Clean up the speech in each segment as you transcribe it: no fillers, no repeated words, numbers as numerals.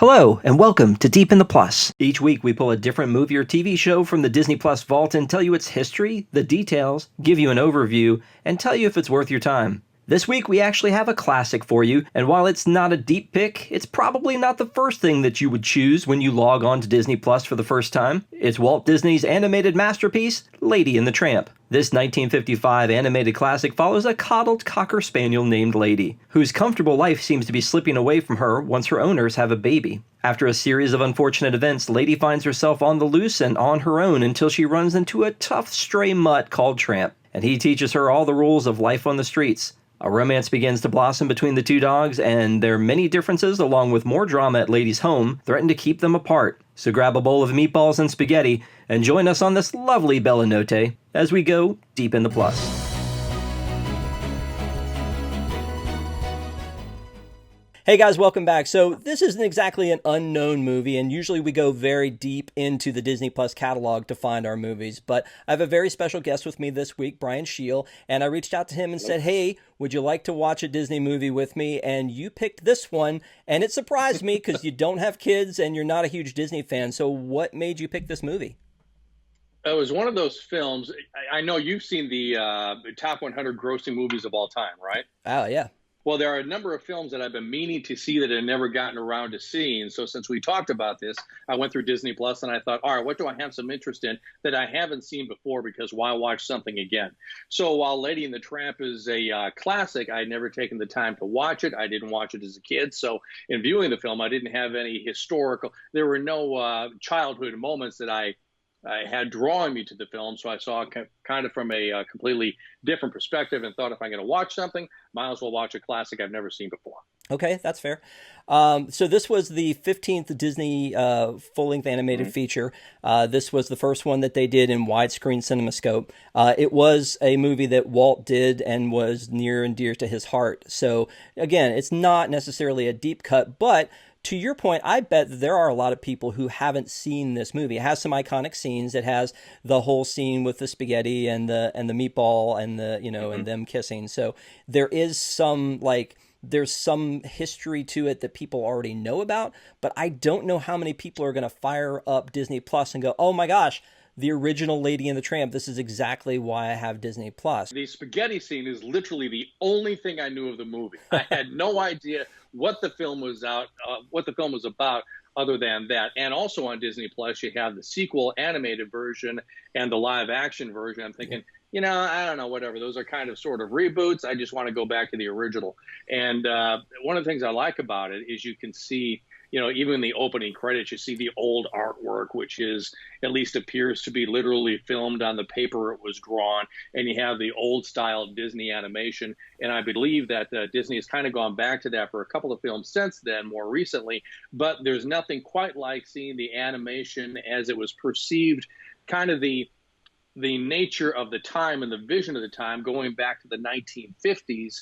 Hello, and welcome to Deep in the Plus. Each week we pull a different movie or TV show from the Disney Plus vault and tell you its history, the details, give you an overview, and tell you if it's worth your time. This week we actually have a classic for you, and while it's not a deep pick, it's probably not the first thing that you would choose when you log on to Disney Plus for the first time. It's Walt Disney's animated masterpiece, Lady and the Tramp. This 1955 animated classic follows a coddled cocker spaniel named Lady, whose comfortable life seems to be slipping away from her once her owners have a baby. After a series of unfortunate events, Lady finds herself on the loose and on her own until she runs into a tough stray mutt called Tramp, and he teaches her all the rules of life on the streets. A romance begins to blossom between the two dogs, and their many differences, along with more drama at Lady's home, threaten to keep them apart. So grab a bowl of meatballs and spaghetti, and join us on this lovely Bella Notte as we go deep in the plus. Hey guys, welcome back. So this isn't exactly an unknown movie, and usually we go very deep into the Disney Plus catalog to find our movies, but I have a very special guest with me this week, Brian Scheel, and I reached out to him and said, hey, would you like to watch a Disney movie with me? And you picked this one, and it surprised me because you don't have kids and you're not a huge Disney fan, so what made you pick this movie? It was one of those films. I know you've seen the top 100 grossing movies of all time, right? Oh, yeah. Well, there are a number of films that I've been meaning to see that I've never gotten around to seeing. So since we talked about this, I went through Disney Plus and I thought, all right, what do I have some interest in that I haven't seen before? Because why watch something again? So while Lady and the Tramp is a classic, I'd never taken the time to watch it. I didn't watch it as a kid. So in viewing the film, I didn't have any historical. There were no childhood moments that I had drawing me to the film, so I saw it kind of from a completely different perspective and thought if I'm going to watch something, might as well watch a classic I've never seen before. Okay, that's fair. So this was the 15th Disney full-length animated feature. This was the first one that they did in widescreen CinemaScope. It was a movie that Walt did and was near and dear to his heart. So again, it's not necessarily a deep cut, but to your point, I bet that there are a lot of people who haven't seen this movie. It has some iconic scenes. It has the whole scene with the spaghetti and the meatball and the and them kissing. So there is some there's some history to it that people already know about, but I don't know how many people are going to fire up Disney Plus and go, "Oh my gosh, the original Lady and the Tramp. This is exactly why I have Disney Plus." The spaghetti scene is literally the only thing I knew of the movie. I had no idea what the film was about, other than that. And also on Disney Plus, you have the sequel animated version and the live action version. I'm thinking, I don't know, whatever. Those are kind of sort of reboots. I just want to go back to the original. And one of the things I like about it is you can see, even in the opening credits, you see the old artwork, which at least appears to be literally filmed on the paper it was drawn. And you have the old style Disney animation. And I believe that Disney has kind of gone back to that for a couple of films since then, more recently. But there's nothing quite like seeing the animation as it was perceived, kind of the nature of the time and the vision of the time going back to the 1950s.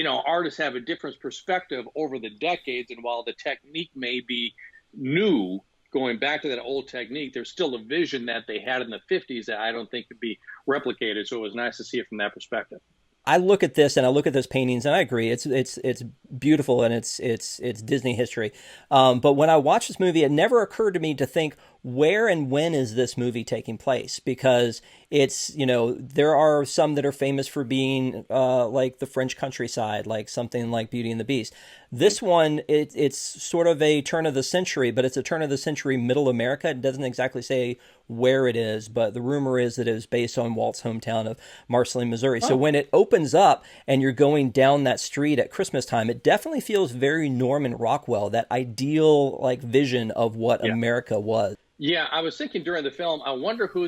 Artists have a different perspective over the decades, and while the technique may be new, going back to that old technique, there's still a vision that they had in the 50s that I don't think could be replicated. So it was nice to see it from that perspective. I look at this and I look at those paintings and I agree it's beautiful and it's Disney history. But when I watched this movie, it never occurred to me to think, where and when is this movie taking place? Because it's, there are some that are famous for being like the French countryside, like something like Beauty and the Beast. This one, it's sort of a turn of the century, but it's a turn of the century middle America. It doesn't exactly say where it is, but the rumor is that it is based on Walt's hometown of Marceline, Missouri. So when it opens up and you're going down that street at Christmas time, it definitely feels very Norman Rockwell, that ideal vision of what America was. Yeah, I was thinking during the film, I wonder who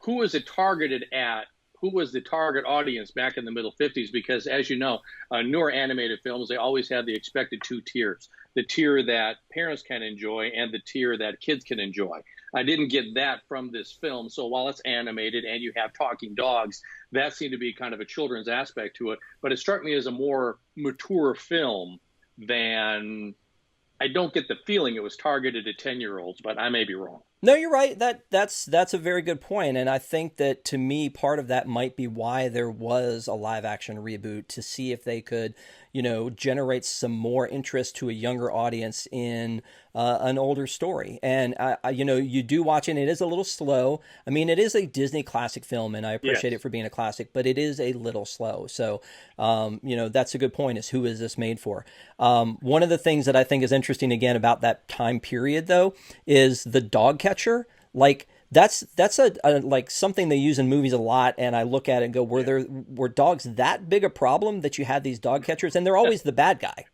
was it targeted at? Who was the target audience back in the middle 50s? Because as you know, newer animated films, they always have the expected two tiers, the tier that parents can enjoy and the tier that kids can enjoy. I didn't get that from this film. So while it's animated and you have talking dogs, that seemed to be kind of a children's aspect to it. But it struck me as a more mature film than, I don't get the feeling it was targeted at 10-year-olds, but I may be wrong. No, you're right. That's a very good point, and I think that to me, part of that might be why there was a live action reboot to see if they could, generate some more interest to a younger audience in an older story. And you do watch it. And it is a little slow. I mean, it is a Disney classic film, and I appreciate Yes. it for being a classic, but it is a little slow. So, that's a good point. Is who is this made for? One of the things that I think is interesting again about that time period, though, is the dog catcher. Like that's a like something they use in movies a lot, and I look at it and go, were dogs that big a problem that you had these dog catchers, and they're always the bad guy,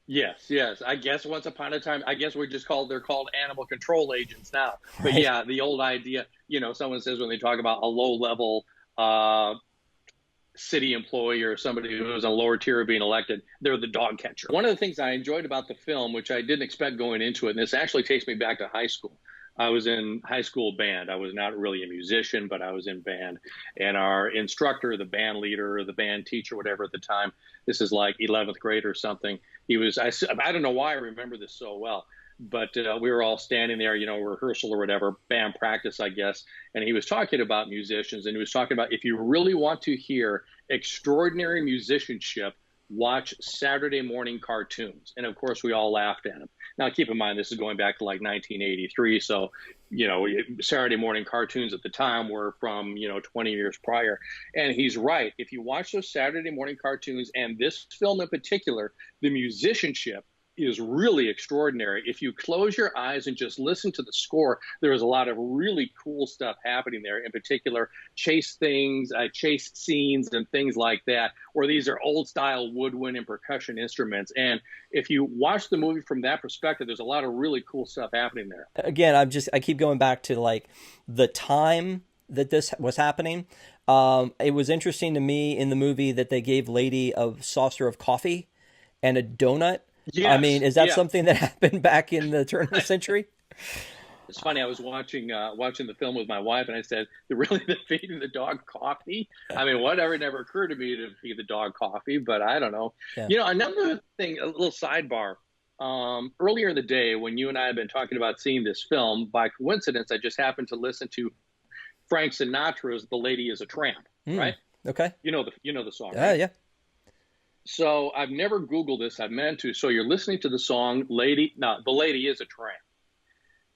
Yes, yes. I guess once upon a time, I guess they're called animal control agents now. But right? yeah, the old idea, someone says when they talk about a low level uh, city employee or somebody who was a lower tier of being elected, they're the dog catcher. One of the things I enjoyed about the film, which I didn't expect going into it, and this actually takes me back to high school. I was in high school band. I was not really a musician, but I was in band. And our instructor, the band leader, or the band teacher, whatever at the time, this is like 11th grade or something. I don't know why I remember this so well, but we were all standing there, rehearsal or whatever, band practice, I guess. And he was talking about musicians, and he was talking about if you really want to hear extraordinary musicianship, watch Saturday morning cartoons. And of course, we all laughed at him. Now, keep in mind, this is going back to like 1983. So, Saturday morning cartoons at the time were from, 20 years prior. And he's right. If you watch those Saturday morning cartoons and this film in particular, the musicianship is really extraordinary. If you close your eyes and just listen to the score, there is a lot of really cool stuff happening there. In particular, chase scenes and things like that, where these are old style woodwind and percussion instruments. And if you watch the movie from that perspective, there's a lot of really cool stuff happening there. Again, I keep going back to like the time that this was happening. It was interesting to me in the movie that they gave Lady a saucer of coffee and a donut. I mean, Yes, is that yeah. something that happened back in the turn of the century? It's funny. I was watching the film with my wife, and I said, they're feeding the dog coffee?" I mean, whatever. It never occurred to me to feed the dog coffee, but I don't know. Yeah. Another thing, a little sidebar. Earlier in the day, when you and I had been talking about seeing this film, by coincidence, I just happened to listen to Frank Sinatra's "The Lady Is a Tramp." Right? Okay. You know the song, Yeah, right? yeah. So I've never Googled this. I've meant to. So you're listening to the song "Lady." No, "The Lady Is a Tramp."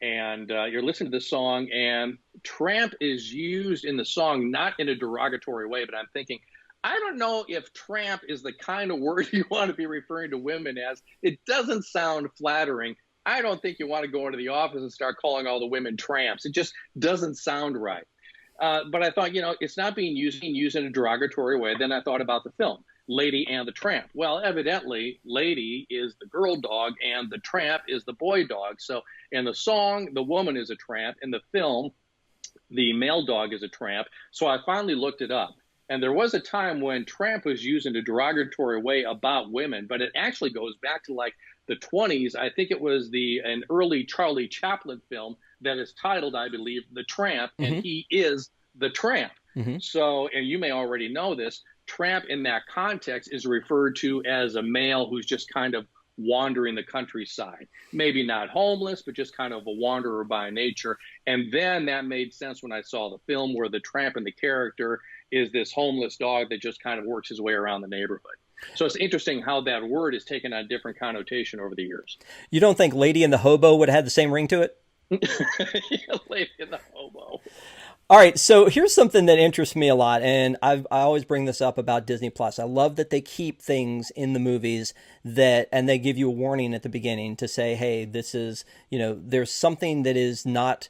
And you're listening to the song, and tramp is used in the song not in a derogatory way, but I'm thinking, I don't know if tramp is the kind of word you want to be referring to women as. It doesn't sound flattering. I don't think you want to go into the office and start calling all the women tramps. It just doesn't sound right. But I thought, it's not being used in a derogatory way. Then I thought about the film, Lady and the Tramp. Well, evidently, Lady is the girl dog and the tramp is the boy dog. So in the song, the woman is a tramp. In the film, the male dog is a tramp. So I finally looked it up. And there was a time when tramp was used in a derogatory way about women, but it actually goes back to like the 20s. I think it was an early Charlie Chaplin film that is titled, I believe, The Tramp, and Mm-hmm. he is the tramp. Mm-hmm. So, and you may already know this, tramp in that context is referred to as a male who's just kind of wandering the countryside. Maybe not homeless, but just kind of a wanderer by nature. And then that made sense when I saw the film where the tramp and the character is this homeless dog that just kind of works his way around the neighborhood. So it's interesting how that word is taken on different connotation over the years. You don't think Lady and the Hobo would have had the same ring to it? Lady in the hobo. All right, so here's something that interests me a lot, and I always bring this up about Disney Plus. I love that they keep things in the movies and they give you a warning at the beginning to say, hey, this is, there's something that is not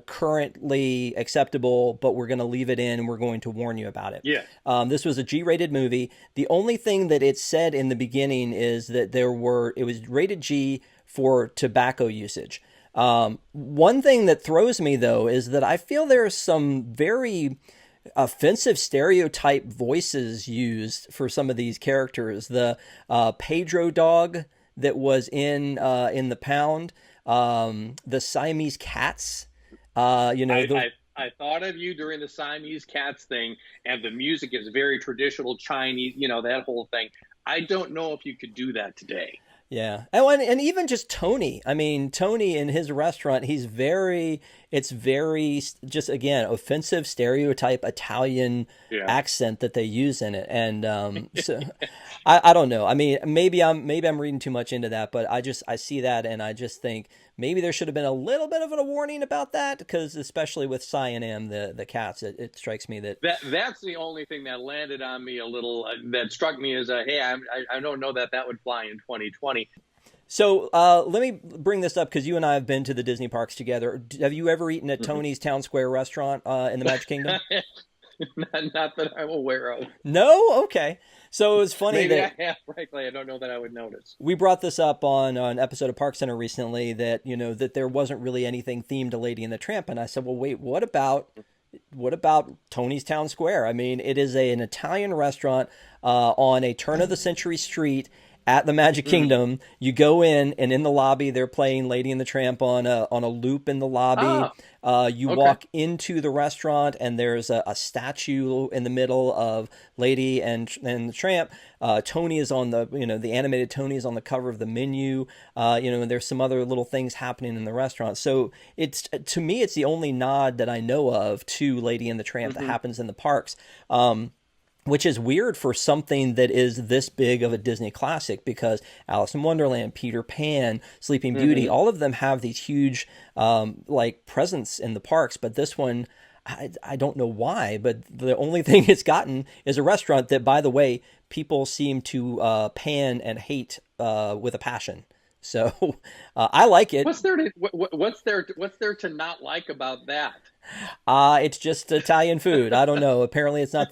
currently acceptable, but we're going to leave it in and we're going to warn you about it. Yeah. This was a G-rated movie. The only thing that it said in the beginning is that it was rated G for tobacco usage. One thing that throws me though is that I feel there are some very offensive stereotype voices used for some of these characters. The Pedro dog that was in the Pound, the Siamese cats. I thought of you during the Siamese cats thing, and the music is very traditional Chinese, that whole thing. I don't know if you could do that today. Yeah. And even just Tony. I mean, Tony in his restaurant, it's very, just again, offensive stereotype Italian Yeah. accent that they use in it. And so I don't know. I mean, maybe I'm reading too much into that, but I see that and I just think maybe there should have been a little bit of a warning about that, because especially with Cy and Am, the cats, it strikes me that That's the only thing that landed on me a little, that struck me as a, hey, I don't know that would fly in 2020. So let me bring this up because you and I have been to the Disney parks together. Have you ever eaten at Tony's Town Square restaurant in the Magic Kingdom? Not that I'm aware of. No? Okay. So it was funny Maybe that I have, frankly, I don't know that I would notice. we brought this up on an episode of Park Center recently, that that there wasn't really anything themed to Lady and the Tramp, and I said, well, wait, what about Tony's Town Square? I mean, it is an Italian restaurant on a turn of the century street at the Magic Kingdom. You go in, and in the lobby they're playing Lady and the Tramp on a loop in the lobby. You walk into the restaurant, and there's a statue in the middle of Lady and the Tramp. Tony is on the animated Tony is on the cover of the menu. And there's some other little things happening in the restaurant. So to me, it's the only nod that I know of to Lady and the Tramp that happens in the parks. Which is weird for something that is this big of a Disney classic, because Alice in Wonderland, Peter Pan, Sleeping Beauty, all of them have these huge presence in the parks. But this one, I don't know why, but the only thing it's gotten is a restaurant that, by the way, people seem to pan and hate with a passion. So I like it. What's there to not like about that? It's just Italian food. I don't know. Apparently, it's not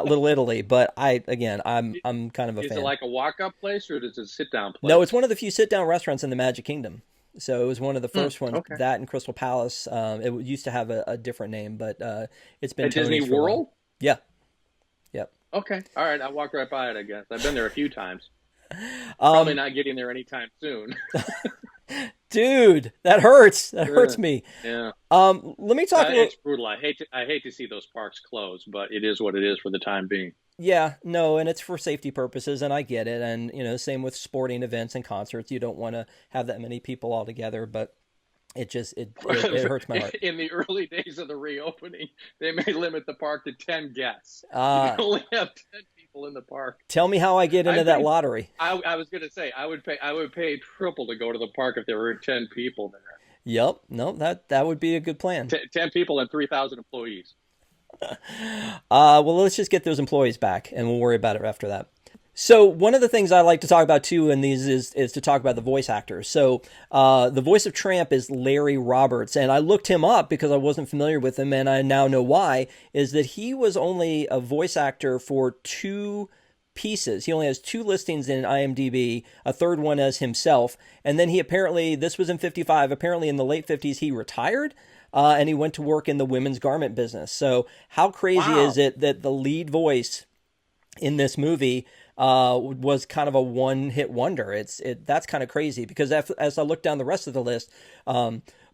Little Italy, but I'm kind of a fan. Is it like a walk-up place, or is it a sit-down place? No, it's one of the few sit-down restaurants in the Magic Kingdom. So it was one of the first ones. Okay. That and Crystal Palace. It used to have a different name, but it's been At Disney Tony's for a while. World? Yeah. Yep. Okay. All right. I walked right by it, I guess. I've been there a few times. Probably not getting there anytime soon. Dude, that hurts. That hurts me. Yeah. Let me talk a little. It's brutal. I hate to see those parks close, but it is what it is for the time being. Yeah, no, and it's for safety purposes, and I get it. And same with sporting events and concerts. You don't want to have that many people all together, but it hurts my heart. In the early days of the reopening, they may limit the park to 10 guests. You Ah, can only have 10 people in the park. tell me how I get into that lottery. I was going to say I would pay triple to go to the park if there were 10 people there. Yep, no, that would be a good plan. 10 people and 3,000 employees. Well, let's just get those employees back, and we'll worry about it after that. So one of the things I like to talk about too in these is to talk about the voice actors. So the voice of Tramp is Larry Roberts, and I looked him up because I wasn't familiar with him, and I now know why. Is that he was only a voice actor for 2 pieces. He only has 2 listings in IMDb, a third one as himself, and then he apparently, this was in 55, apparently in the late 50s he retired. And he went to work in the women's garment business. So how crazy is it that the lead voice in this movie was kind of a one-hit wonder? That's kind of crazy, because as I look down the rest of the list,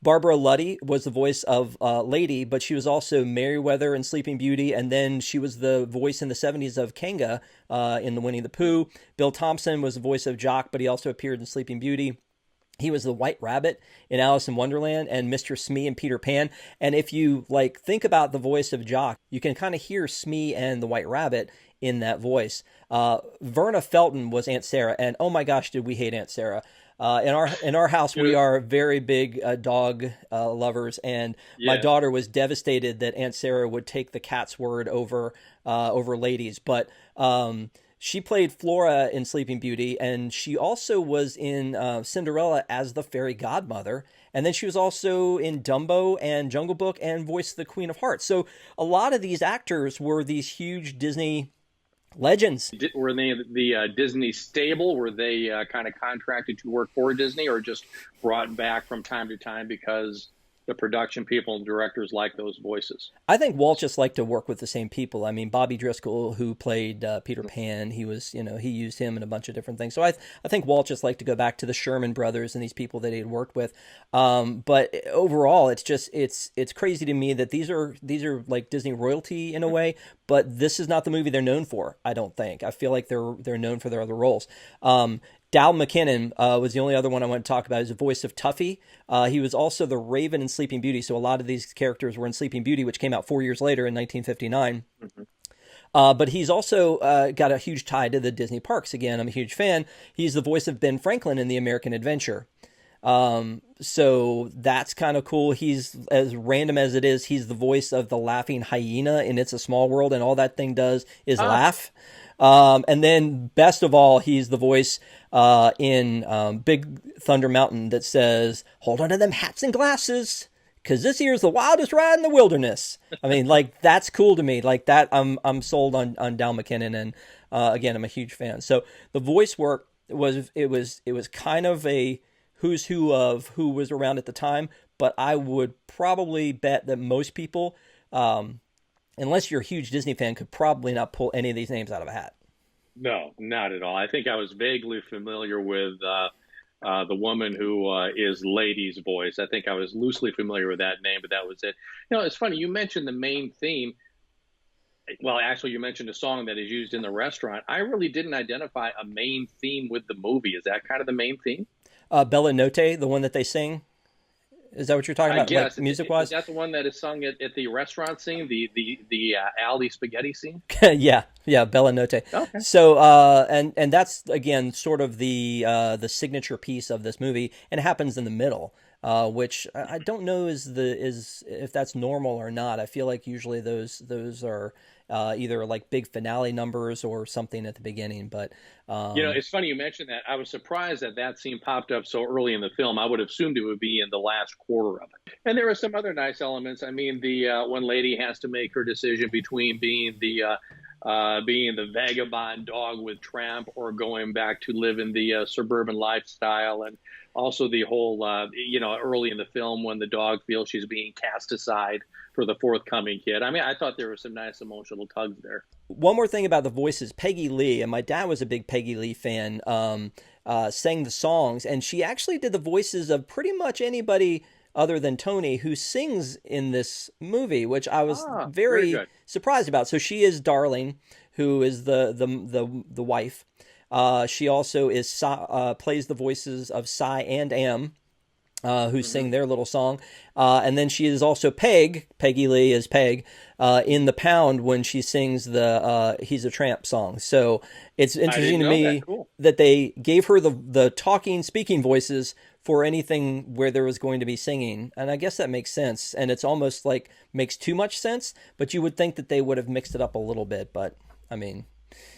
Barbara Luddy was the voice of Lady, but she was also Merryweather in Sleeping Beauty, and then she was the voice in the 70s of Kanga in the Winnie the Pooh. Bill Thompson was the voice of Jock, but he also appeared in Sleeping Beauty. He was the White Rabbit in Alice in Wonderland and Mr. Smee in Peter Pan. And if you think about the voice of Jock, you can kind of hear Smee and the White Rabbit in that voice. Verna Felton was Aunt Sarah, and oh my gosh, did we hate Aunt Sarah. In our house, we are very big dog lovers, and my daughter was devastated that Aunt Sarah would take the cat's word over Lady's. But she played Flora in Sleeping Beauty, and she also was in Cinderella as the fairy godmother. And then she was also in Dumbo and Jungle Book and voiced the Queen of Hearts. So a lot of these actors were these huge Disney legends. Were they the Disney stable? Were they kind of contracted to work for Disney, or just brought back from time to time because the production people and directors like those voices? I think Walt just liked to work with the same people. I mean, Bobby Driscoll, who played Peter Pan, he used him in a bunch of different things. So I think Walt just liked to go back to the Sherman brothers and these people that he had worked with. But overall, it's crazy to me that these are like Disney royalty in a way, but this is not the movie they're known for. I don't think. I feel like they're known for their other roles. Dal McKinnon was the only other one I want to talk about. He's the voice of Tuffy. He was also the Raven in Sleeping Beauty, so a lot of these characters were in Sleeping Beauty, which came out 4 years later in 1959. Mhm. But he's also got a huge tie to the Disney parks. Again, I'm a huge fan. He's the voice of Ben Franklin in The American Adventure. So that's kind of cool. He's, as random as it is, he's the voice of the laughing hyena in It's a Small World, and all that thing does is laugh. And then, best of all, he's the voice in Big Thunder Mountain that says, "Hold on to them hats and glasses, because this here's the wildest ride in the wilderness." I mean, like, that's cool to me. Like that, I'm sold on Dal McKinnon, and again, I'm a huge fan. So the voice work was kind of a who's who of who was around at the time, but I would probably bet that most people, unless you're a huge Disney fan, could probably not pull any of these names out of a hat. No, not at all. I think I was vaguely familiar with the woman who is Lady's voice. I think I was loosely familiar with that name, but that was it. It's funny. You mentioned the main theme. Well, actually, you mentioned a song that is used in the restaurant. I really didn't identify a main theme with the movie. Is that kind of the main theme? Bella Notte, the one that they sing. Is that what you're talking I about, guess. like, music-wise? Is that the one that is sung at the restaurant scene, the alley spaghetti scene? Yeah, Bella Notte. Okay. So, and that's again sort of the signature piece of this movie, and it happens in the middle, which I don't know is if that's normal or not. I feel like usually those are either like big finale numbers or something at the beginning. But it's funny you mentioned that. I was surprised that scene popped up so early in the film. I would have assumed it would be in the last quarter of it. And there are some other nice elements. I mean, the when Lady has to make her decision between being the vagabond dog with Tramp or going back to live in the suburban lifestyle, and also the whole early in the film when the dog feels she's being cast aside for the forthcoming kid. I mean, I thought there were some nice emotional tugs there. One more thing about the voices, Peggy Lee, and my dad was a big Peggy Lee fan, sang the songs, and she actually did the voices of pretty much anybody other than Tony who sings in this movie, which I was very surprised about. So she is Darling, who is the wife. She also is plays the voices of Cy and Am, who sing their little song. And then she is also Peggy Lee is Peg, in The Pound when she sings the He's a Tramp song. So it's interesting to me that they gave her the talking, speaking voices for anything where there was going to be singing. And I guess that makes sense. And it's almost like makes too much sense, but you would think that they would have mixed it up a little bit. But I mean...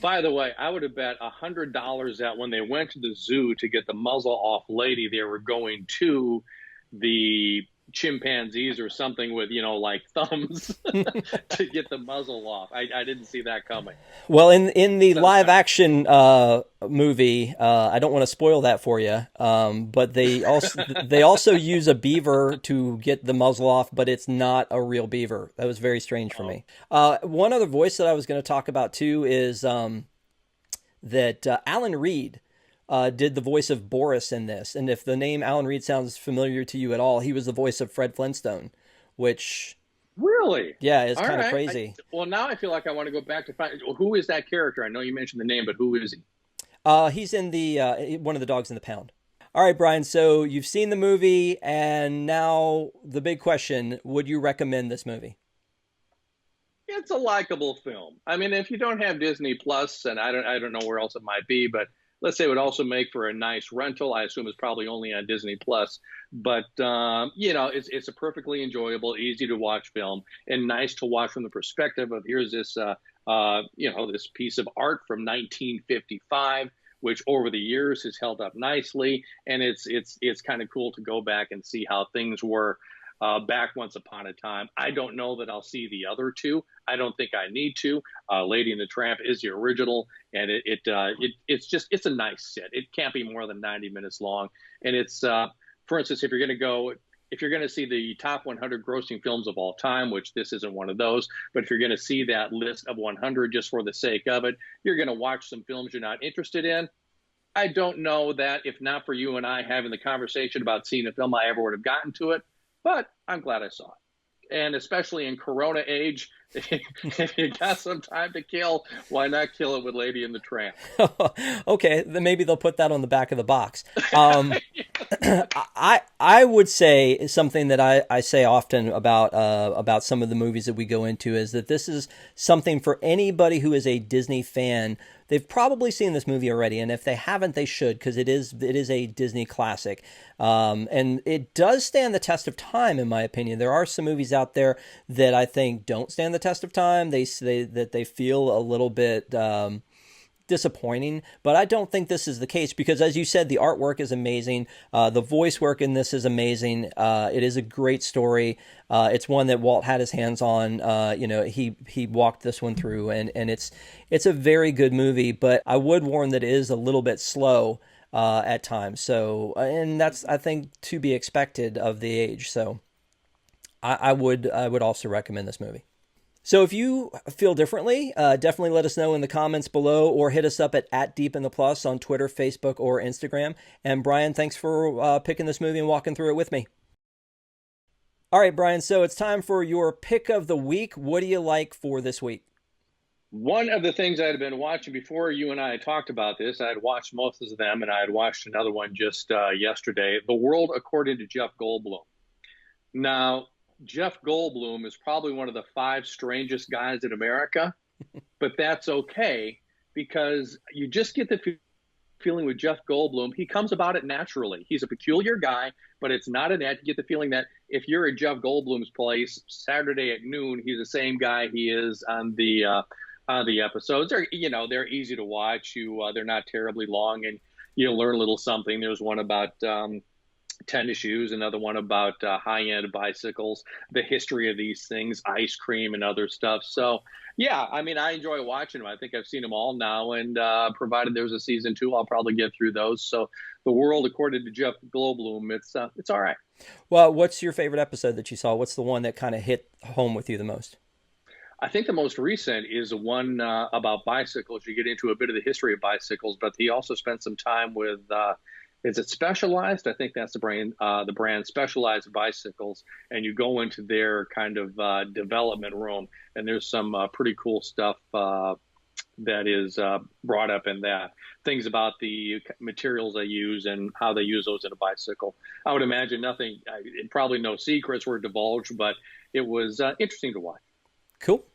By the way, I would have bet $100 that when they went to the zoo to get the muzzle off Lady, they were going to the chimpanzees or something with, like thumbs to get the muzzle off. I didn't see that coming. Well, in the live action movie, I don't want to spoil that for you, but they also use a beaver to get the muzzle off, but it's not a real beaver. That was very strange for me. One other voice that I was going to talk about too is that Alan Reed did the voice of Boris in this. And if the name Alan Reed sounds familiar to you at all, he was the voice of Fred Flintstone, which... Really? Yeah, it's kind of crazy. Well, now I feel like I want to go back to find... Who is that character? I know you mentioned the name, but who is he? He's in the one of the dogs in the pound. All right, Brian, so you've seen the movie, and now the big question, would you recommend this movie? It's a likable film. I mean, if you don't have Disney Plus, and I don't know where else it might be, but let's say it would also make for a nice rental. I assume it's probably only on Disney Plus, but it's a perfectly enjoyable, easy to watch film, and nice to watch from the perspective of here's this this piece of art from 1955, which over the years has held up nicely, and it's kind of cool to go back and see how things were back once upon a time. I don't know that I'll see the other two. I don't think I need to. Lady and the Tramp is the original, and it's a nice sit. It can't be more than 90 minutes long, and it's for instance, if you're going to see the top 100 grossing films of all time, which this isn't one of those, but if you're going to see that list of 100 just for the sake of it, you're going to watch some films you're not interested in. I don't know that if not for you and I having the conversation about seeing a film, I ever would have gotten to it. But I'm glad I saw it. And especially in Corona age, if you got some time to kill, why not kill it with Lady and the Tramp? Okay, then maybe they'll put that on the back of the box. I would say something that I say often about some of the movies that we go into is that this is something for anybody who is a Disney fan. They've probably seen this movie already, and if they haven't, they should, because it is a Disney classic, and it does stand the test of time, in my opinion. There are some movies out there that I think don't stand the test of time. They say that they feel a little bit disappointing, but I don't think this is the case because, as you said, the artwork is amazing. The voice work in this is amazing. It is a great story. It's one that Walt had his hands on. He walked this one through, and it's a very good movie. But I would warn that it is a little bit slow at times. So, and that's, I think, to be expected of the age. So, I would also recommend this movie. So if you feel differently, definitely let us know in the comments below or hit us up at Deep in the Plus on Twitter, Facebook, or Instagram. And Brian, thanks for picking this movie and walking through it with me. All right, Brian, so it's time for your pick of the week. What do you like for this week? One of the things I had been watching before you and I talked about this, I had watched most of them, and I had watched another one just yesterday, The World According to Jeff Goldblum. Now, Jeff Goldblum is probably one of the 5 strangest guys in America, but that's okay because you just get the feeling with Jeff Goldblum, he comes about it naturally. He's a peculiar guy, but it's not an ad. You get the feeling that if you're at Jeff Goldblum's place Saturday at noon, he's the same guy he is on the episodes. They're easy to watch. They're not terribly long, and you learn a little something. There's one about tennis shoes, another one about high-end bicycles, the history of these things, ice cream and other stuff. So yeah, I mean, I enjoy watching them. I think I've seen them all now, and provided there's a season 2, I'll probably get through those. So The World According to Jeff Goldblum, it's all right. Well, what's your favorite episode that you saw? What's the one that kind of hit home with you the most? I think the most recent is one about bicycles. You get into a bit of the history of bicycles, but he also spent some time with is it Specialized? I think that's the brand Specialized Bicycles. And you go into their kind of development room, and there's some pretty cool stuff that is brought up in that. Things about the materials they use and how they use those in a bicycle. I would imagine probably no secrets were divulged, but it was interesting to watch. Cool.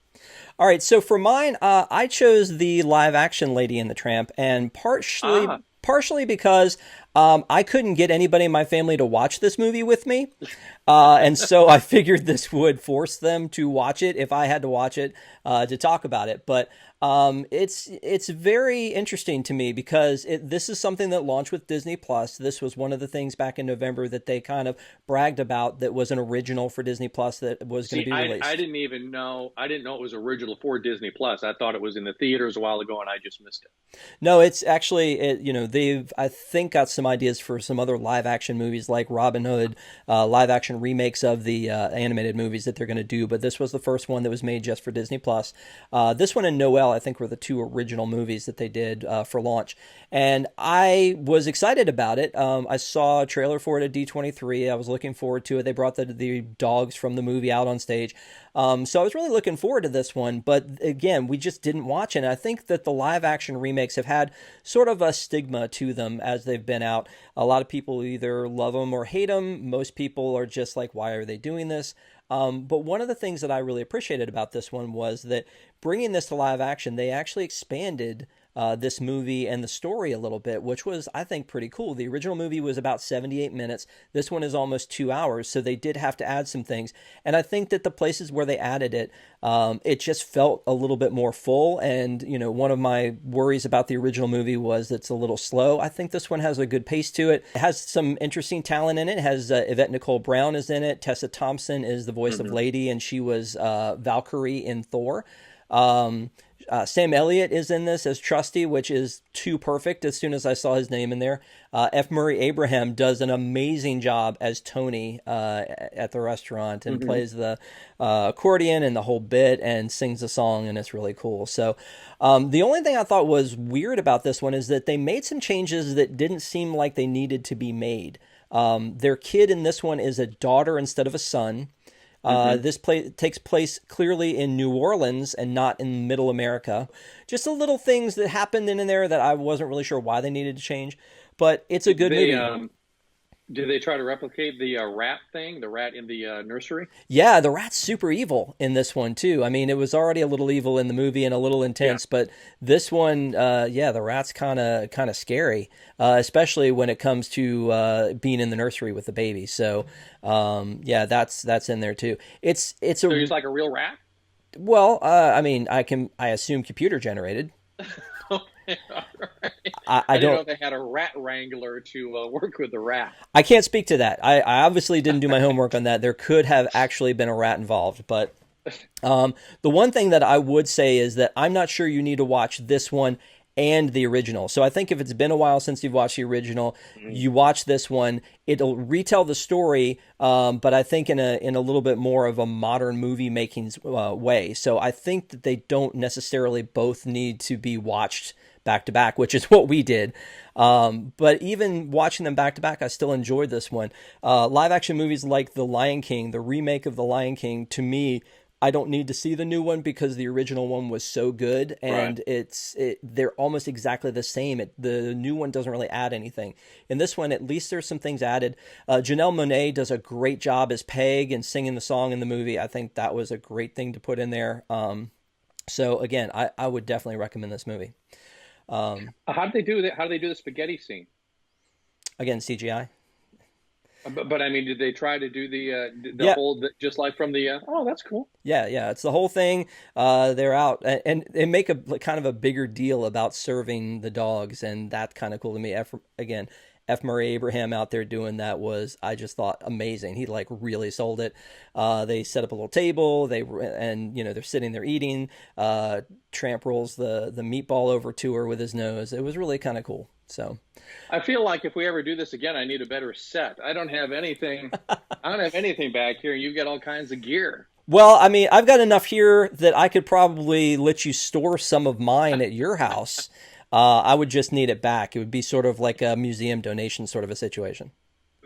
All right, so for mine, I chose the live-action Lady and the Tramp, and partially because I couldn't get anybody in my family to watch this movie with me, and so I figured this would force them to watch it if I had to watch it to talk about it. But it's very interesting to me because this is something that launched with Disney Plus. This was one of the things back in November that they kind of bragged about that was an original for Disney Plus that was going to be released. I didn't know it was original for Disney Plus. I thought it was in the theaters a while ago, and I just missed it. No, it's actually they've, I think, got some ideas for some other live action movies like Robin Hood, live action remakes of the animated movies that they're going to do. But this was the first one that was made just for Disney Plus. This one and Noelle, I think, were the 2 original movies that they did for launch. And I was excited about it. I saw a trailer for it at D23. I was looking forward to it. They brought the dogs from the movie out on stage. So I was really looking forward to this one. But again, we just didn't watch it. And I think that the live action remakes have had sort of a stigma to them as they've been out. A lot of people either love them or hate them. Most people are just like, why are they doing this? But one of the things that I really appreciated about this one was that bringing this to live action, they actually expanded this movie and the story a little bit, which was, I think, pretty cool. The original movie was about 78 minutes. This one is almost 2 hours, so they did have to add some things. And I think that the places where they added it, it just felt a little bit more full. And, one of my worries about the original movie was it's a little slow. I think this one has a good pace to it. It has some interesting talent in it. It has Yvette Nicole Brown is in it. Tessa Thompson is the voice of Lady, and she was Valkyrie in Thor. Sam Elliott is in this as Trusty, which is too perfect as soon as I saw his name in there. F. Murray Abraham does an amazing job as Tony at the restaurant and plays the accordion and the whole bit and sings a song, and it's really cool. So the only thing I thought was weird about this one is that they made some changes that didn't seem like they needed to be made. Their kid in this one is a daughter instead of a son. This takes place clearly in New Orleans and not in Middle America. Just a little things that happened in there that I wasn't really sure why they needed to change, but it's a good movie. Did they try to replicate the rat thing, the rat in the nursery? Yeah, the rat's super evil in this one too. I mean, it was already a little evil in the movie and a little intense, but this one, the rat's kind of scary, especially when it comes to being in the nursery with the baby. So, that's in there too. So he's like a real rat? Well, I assume computer generated. Okay, all right. I didn't don't know if they had a rat wrangler to work with the rat. I can't speak to that. I obviously didn't do my homework on that. There could have actually been a rat involved, but the one thing that I would say is that I'm not sure you need to watch this one and the original. So I think if it's been a while since you've watched the original, you watch this one, it'll retell the story, but I think in a little bit more of a modern movie making way. So I think that they don't necessarily both need to be watched back to back, which is what we did. But even watching them back to back, I still enjoyed this one. Live action movies like The Lion King, the remake of The Lion King, to me, I don't need to see the new one because the original one was so good, and they're almost exactly the same. The new one doesn't really add anything. In this one, at least there's some things added. Janelle Monáe does a great job as Peg and singing the song in the movie. I think that was a great thing to put in there. So again, I would definitely recommend this movie. How did they do that? How did they do the spaghetti scene? Again, CGI. But I mean, did they try to do the whole, just like from the? Oh, that's cool. Yeah, it's the whole thing. They're out and they make a kind of a bigger deal about serving the dogs, and that's kind of cool to me. F. Murray Abraham out there doing that was, I just thought, amazing. He like really sold it. They set up a little table. They're sitting there eating. Tramp rolls the meatball over to her with his nose. It was really kind of cool. So I feel like if we ever do this again, I need a better set. I don't have anything. I don't have anything back here. You've got all kinds of gear. Well, I mean, I've got enough here that I could probably let you store some of mine at your house. I would just need it back. It would be sort of like a museum donation sort of a situation.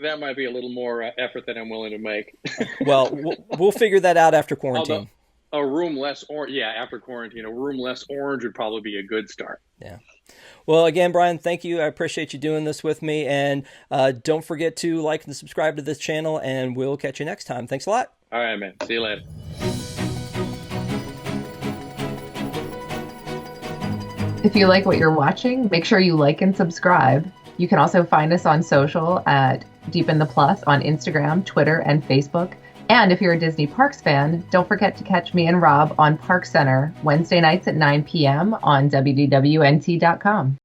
That might be a little more effort than I'm willing to make. Well, we'll figure that out after quarantine. A room less orange. Yeah, after quarantine, a room less orange would probably be a good start. Yeah. Well, again, Brian, thank you. I appreciate you doing this with me. And don't forget to like and subscribe to this channel, and we'll catch you next time. Thanks a lot. All right, man. See you later. If you like what you're watching, make sure you like and subscribe. You can also find us on social at Deep in the Plus on Instagram, Twitter, and Facebook. And if you're a Disney Parks fan, don't forget to catch me and Rob on Park Center Wednesday nights at 9 p.m. on WDWNT.com.